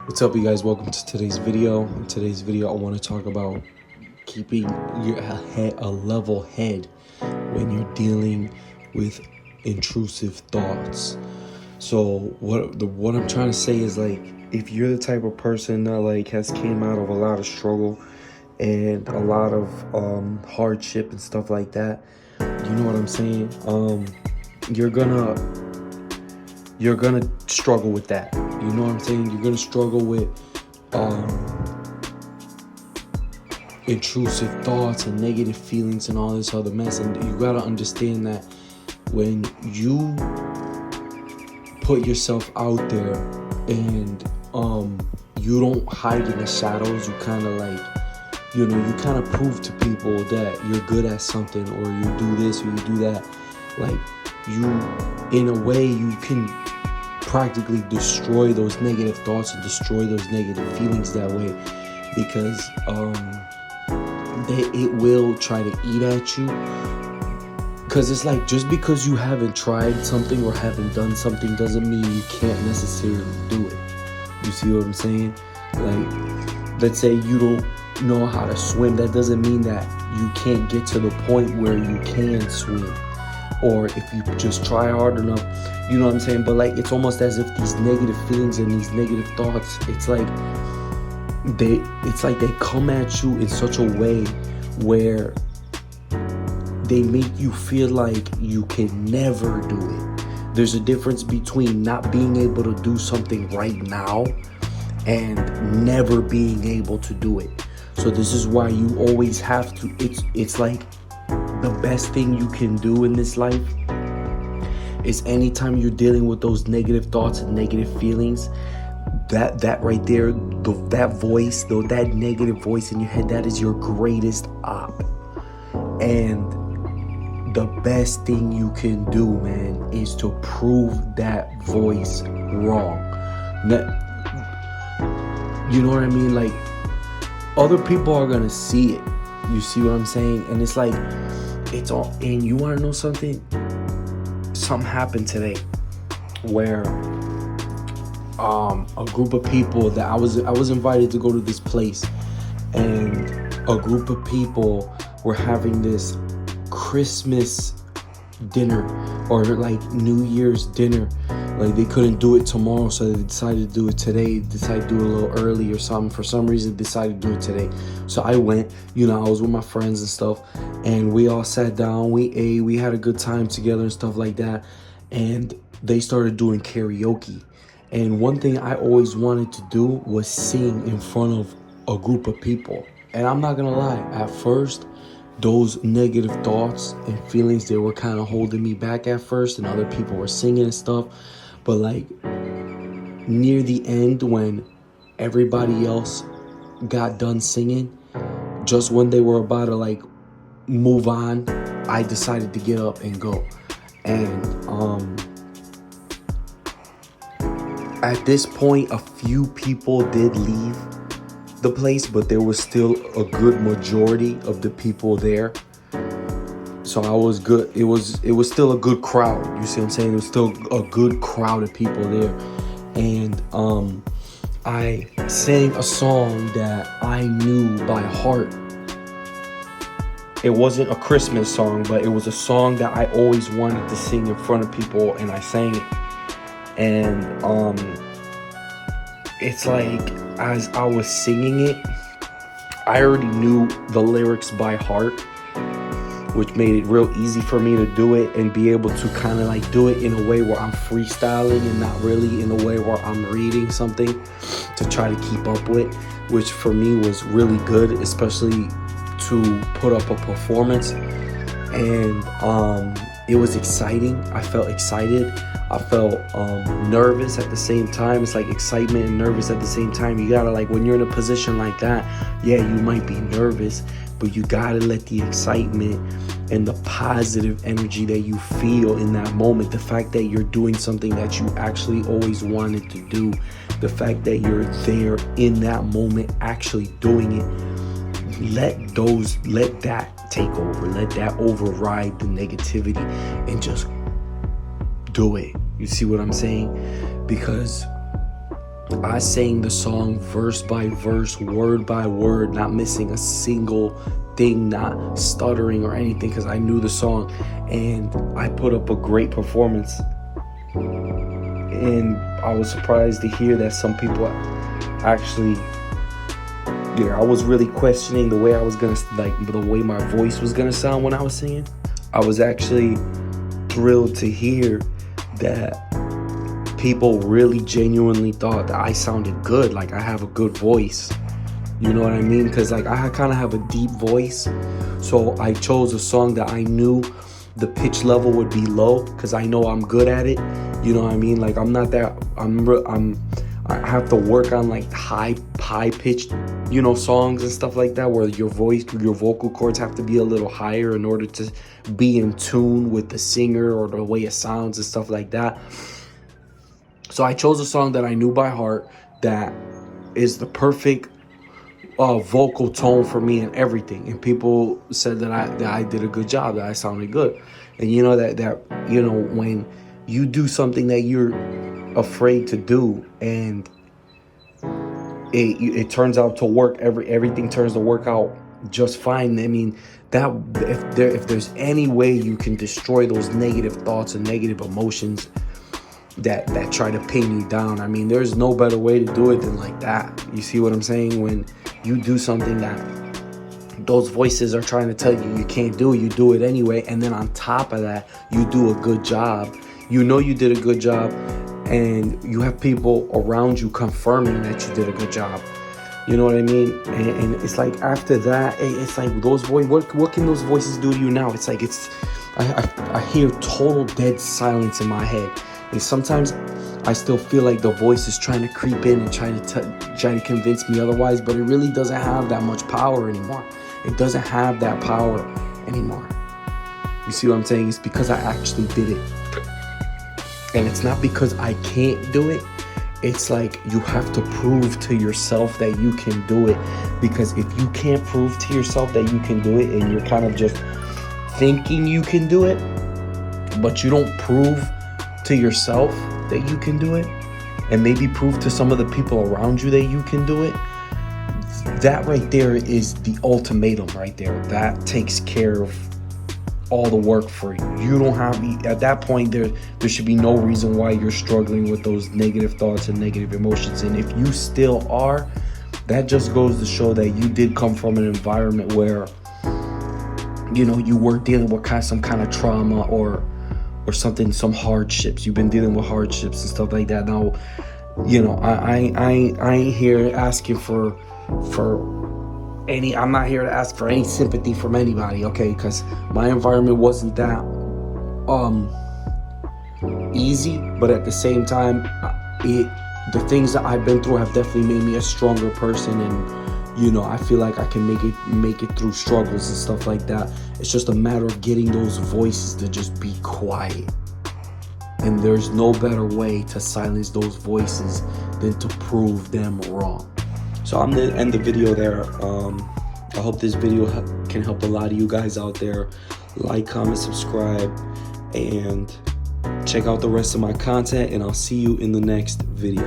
What's up, you guys? Welcome to today's video. In today's video, I want to talk about keeping a level head when you're dealing with intrusive thoughts. So what I'm trying to say is, like, if you're the type of person that has came out of a lot of struggle and a lot of hardship and stuff like that, you know what I'm saying? You're gonna struggle with that. You know what I'm saying? You're gonna struggle with intrusive thoughts and negative feelings and all this other mess. And you gotta understand that when you put yourself out there and you don't hide in the shadows, you kind of you kind of prove to people that you're good at something, or you do this or you do that. Like, you, in a way, you can practically destroy those negative thoughts and destroy those negative feelings that way, because it will try to eat at you. Because it's like, just because you haven't tried something or haven't done something doesn't mean you can't necessarily do it. You see what I'm saying? Like, let's say you don't know how to swim, that doesn't mean that you can't get to the point where you can swim. Or if you just try hard enough, you know what I'm saying? But like, it's almost as if these negative feelings and these negative thoughts, it's like they come at you in such a way where they make you feel like you can never do it. There's a difference between not being able to do something right now and never being able to do it. So this is why you always have to, it's like, the best thing you can do in this life is, anytime you're dealing with those negative thoughts and negative feelings, that right there, that voice, though, that negative voice in your head, that is your greatest op. And the best thing you can do, man, is to prove that voice wrong. You know what I mean? Like, other people are gonna see it. You see what I'm saying? And it's like, it's all, and you want to know something? Something happened today where a group of people that I was invited to go to this place, and a group of people were having this Christmas dinner, or like New Year's dinner. Like, they couldn't do it tomorrow, so they decided to do it today. Decided to do it a little early or something. For some reason, decided to do it today. So I went, I was with my friends and stuff, and we all sat down, we ate, we had a good time together and stuff like that. And they started doing karaoke. And one thing I always wanted to do was sing in front of a group of people. And I'm not gonna lie, at first, those negative thoughts and feelings, they were kind of holding me back at first, and other people were singing and stuff. But like, near the end, when everybody else got done singing, just when they were about to like move on, I decided to get up and go. And at this point, a few people did leave the place, but there was still a good majority of the people there. So I was good. It was still a good crowd. You see what I'm saying? There was still a good crowd of people there. And I sang a song that I knew by heart. It wasn't a Christmas song, but it was a song that I always wanted to sing in front of people, and I sang it. And it's like, as I was singing it, I already knew the lyrics by heart, which made it real easy for me to do it and be able to kind of like do it in a way where I'm freestyling and not really in a way where I'm reading something to try to keep up with, which for me was really good, especially to put up a performance. And it was exciting. I felt excited. I felt nervous at the same time. It's like excitement and nervous at the same time. You gotta, like, when you're in a position like that, yeah, you might be nervous, but you gotta let the excitement and the positive energy that you feel in that moment, the fact that you're doing something that you actually always wanted to do, the fact that you're there in that moment actually doing it, let that take over, let that override the negativity, and just do it. You see what I'm saying? Because I sang the song verse by verse, word by word, not missing a single thing, not stuttering or anything, because I knew the song, and I put up a great performance. And I was surprised to hear that some people actually, I was really questioning the way I was gonna, like, the way my voice was gonna sound when I was singing. I was actually thrilled to hear that people really genuinely thought that I sounded good, like I have a good voice. You know what I mean? Because like I kind of have a deep voice, so I chose a song that I knew the pitch level would be low, because I know I'm good at it. You know what I mean? Like I'm not that, I have to work on like high pitched, songs and stuff like that, where your vocal cords have to be a little higher in order to be in tune with the singer or the way it sounds and stuff like that. So I chose a song that I knew by heart that is the perfect vocal tone for me and everything. And people said that I did a good job, that I sounded good. And when you do something that you're afraid to do and it turns out to work, everything turns to work out just fine. I mean, that if there's any way you can destroy those negative thoughts and negative emotions that try to pin you down, I mean, there's no better way to do it than like that. You see what I'm saying? When you do something that those voices are trying to tell you can't do, you do it anyway, and then on top of that, you do a good job. You know you did a good job, and you have people around you confirming that you did a good job. You know what I mean? And it's like after that, it's like those voices. What can those voices do to you now? It's like I hear total dead silence in my head, and sometimes I still feel like the voice is trying to creep in and trying to convince me otherwise, but it really doesn't have that much power anymore. It doesn't have that power anymore. You see what I'm saying? It's because I actually did it. And it's not because I can't do it. It's like you have to prove to yourself that you can do it. Because if you can't prove to yourself that you can do it, and you're kind of just thinking you can do it, but you don't prove to yourself that you can do it, and maybe prove to some of the people around you that you can do it, that right there is the ultimatum right there. That takes care of all the work for you. You don't have, at that point, there should be no reason why you're struggling with those negative thoughts and negative emotions. And if you still are, that just goes to show that you did come from an environment where, you were dealing with some kind of trauma or something, some hardships. You've been dealing with hardships and stuff like that. Now, I ain't here asking for any, I'm not here to ask for any sympathy from anybody, okay? Because my environment wasn't that easy, but at the same time, the things that I've been through have definitely made me a stronger person, and I feel like I can make it through struggles and stuff like that. It's just a matter of getting those voices to just be quiet. And there's no better way to silence those voices than to prove them wrong. So I'm going to end the video there. I hope this video can help a lot of you guys out there. Like, comment, subscribe, and check out the rest of my content, and I'll see you in the next video.